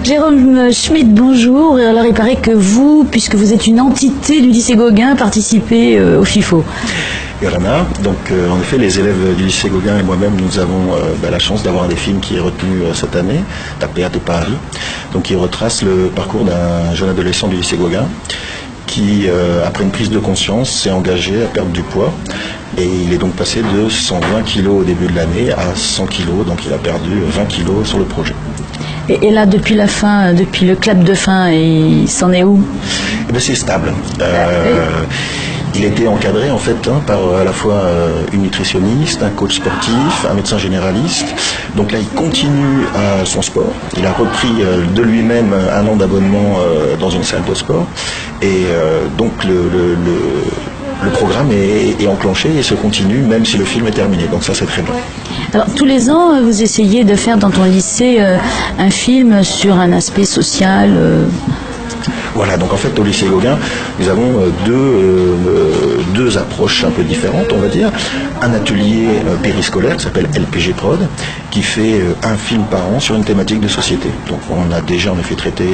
Jérôme Schmitt, bonjour. Alors il paraît que vous, puisque vous êtes une entité du lycée Gauguin, participez au FIFO. Yorana. Donc en effet, les élèves du lycée Gauguin et moi-même, nous avons la chance d'avoir un des films qui est retenu cette année, appelé À Paris. Donc il retrace le parcours d'un jeune adolescent du lycée Gauguin qui, après une prise de conscience, s'est engagé à perdre du poids. Et il est donc passé de 120 kilos au début de l'année à 100 kilos. Donc il a perdu 20 kilos sur le projet. Et là, depuis la fin, depuis le clap de fin, il s'en est où? Eh bien, c'est stable. Il était encadré en fait par à la fois une nutritionniste, un coach sportif, un médecin généraliste. Donc là, il continue son sport. Il a repris de lui-même un an d'abonnement dans une salle de sport. Et donc le programme est enclenché et se continue même si le film est terminé. Donc ça, c'est très bien. Alors, tous les ans, vous essayez de faire dans ton lycée un film sur un aspect social. Voilà, donc en fait au lycée Gauguin, nous avons deux approches un peu différentes, on va dire. Un atelier périscolaire qui s'appelle LPG Prod, qui fait un film par an sur une thématique de société. Donc on a déjà en effet traité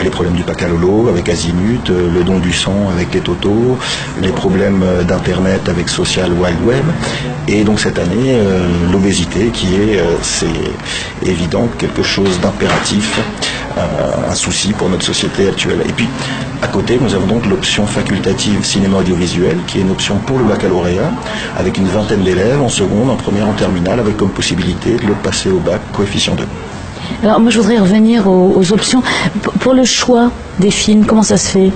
les problèmes du Pacalolo avec Azimut, le don du sang avec les Totos, les problèmes d'internet avec Social Wild Web, et donc cette année l'obésité qui est, c'est évident, quelque chose d'impératif, un souci pour notre société actuelle. Et puis, à côté, nous avons donc l'option facultative cinéma audiovisuel, qui est une option pour le baccalauréat, avec une vingtaine d'élèves en seconde, en première, en terminale, avec comme possibilité de le passer au bac, coefficient 2. Alors, moi, je voudrais revenir aux options. Pour le choix des films, comment ça se fait ?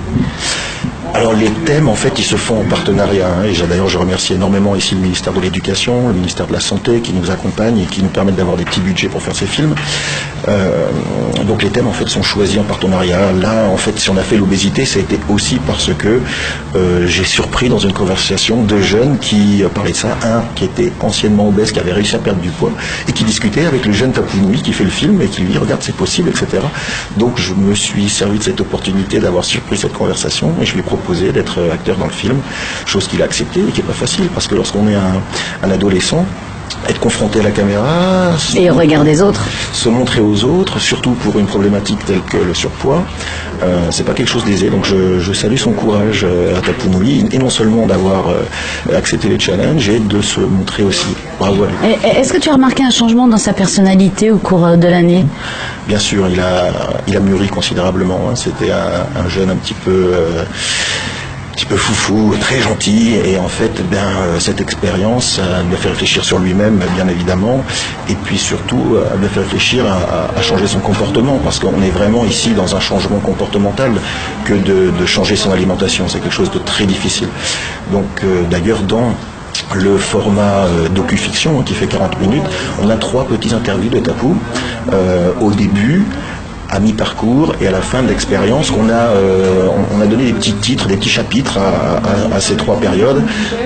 Alors les thèmes, en fait, ils se font en partenariat. Et d'ailleurs, je remercie énormément ici le ministère de l'Éducation, le ministère de la Santé, qui nous accompagne et qui nous permettent d'avoir des petits budgets pour faire ces films. Donc les thèmes, en fait, sont choisis en partenariat. Là, en fait, si on a fait l'obésité, ça a été aussi parce que j'ai surpris dans une conversation deux jeunes qui parlaient de ça. Un qui était anciennement obèse, qui avait réussi à perdre du poids, et qui discutait avec le jeune Tapouni qui fait le film et qui lui dit « Regarde, c'est possible, etc. » Donc je me suis servi de cette opportunité d'avoir surpris cette conversation et je lui ai proposé d'être acteur dans le film, chose qu'il a accepté et qui n'est pas facile, parce que lorsqu'on est un adolescent, être confronté à la caméra et au regard des autres, se montrer aux autres, surtout pour une problématique telle que le surpoids, c'est pas quelque chose d'aisé. Donc je salue son courage à Tapounoui, et non seulement d'avoir accepté les challenges, et de se montrer aussi. Bravo à lui. Est-ce que tu as remarqué un changement dans sa personnalité au cours de l'année ? Bien sûr, il a mûri considérablement. C'était un jeune un petit peu foufou, très gentil, et en fait, cette expérience lui a fait réfléchir sur lui-même, bien évidemment, et puis surtout, lui a fait réfléchir à changer son comportement, parce qu'on est vraiment ici dans un changement comportemental que de changer son alimentation. C'est quelque chose de très difficile. Donc, d'ailleurs, dans le format docu-fiction qui fait 40 minutes, on a 3 petits interviews de Tapou au début, à mi-parcours et à la fin de l'expérience. On a donné des petits titres, des petits chapitres à ces 3 périodes.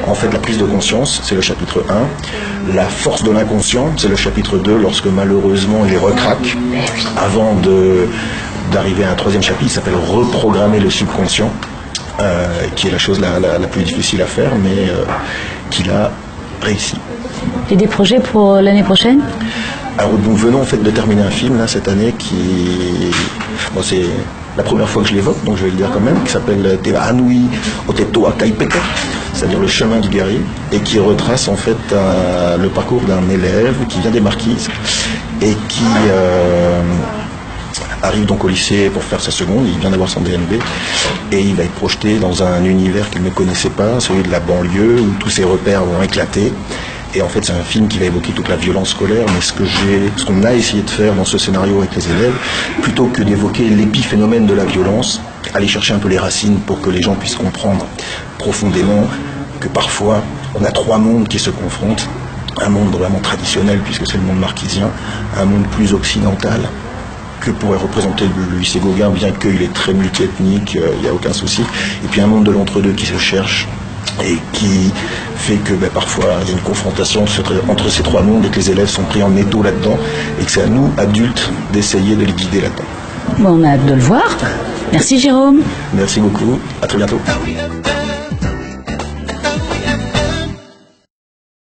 En fait, la prise de conscience, c'est le chapitre 1. La force de l'inconscient, c'est le chapitre 2, lorsque malheureusement il recraque, avant d'arriver à un 3e chapitre qui s'appelle reprogrammer le subconscient, qui est la chose la plus difficile à faire, mais qu'il a réussi. Et des projets pour l'année prochaine ? Alors nous venons en fait de terminer un film là cette année c'est la première fois que je l'évoque, donc je vais le dire quand même, qui s'appelle Te Anui Oteto Akaipeka, c'est-à-dire le chemin du guerrier, et qui retrace en fait le parcours d'un élève qui vient des Marquises et qui arrive donc au lycée pour faire sa seconde. Il vient d'avoir son DNB et il va être projeté dans un univers qu'il ne connaissait pas, celui de la banlieue, où tous ses repères vont éclater. Et en fait, c'est un film qui va évoquer toute la violence scolaire, mais ce qu'on a essayé de faire dans ce scénario avec les élèves, plutôt que d'évoquer l'épiphénomène de la violence, aller chercher un peu les racines pour que les gens puissent comprendre profondément que parfois, on a 3 mondes qui se confrontent. Un monde vraiment traditionnel, puisque c'est le monde marquisien, un monde plus occidental, que pourrait représenter le lycée Gauguin, bien qu'il est très multiethnique, il n'y a aucun souci. Et puis un monde de l'entre-deux qui se cherche, et qui fait que parfois il y a une confrontation entre ces 3 mondes et que les élèves sont pris en étau là-dedans, et que c'est à nous, adultes, d'essayer de les guider là-dedans. Bon, on a hâte de le voir. Merci Jérôme. Merci beaucoup, à très bientôt.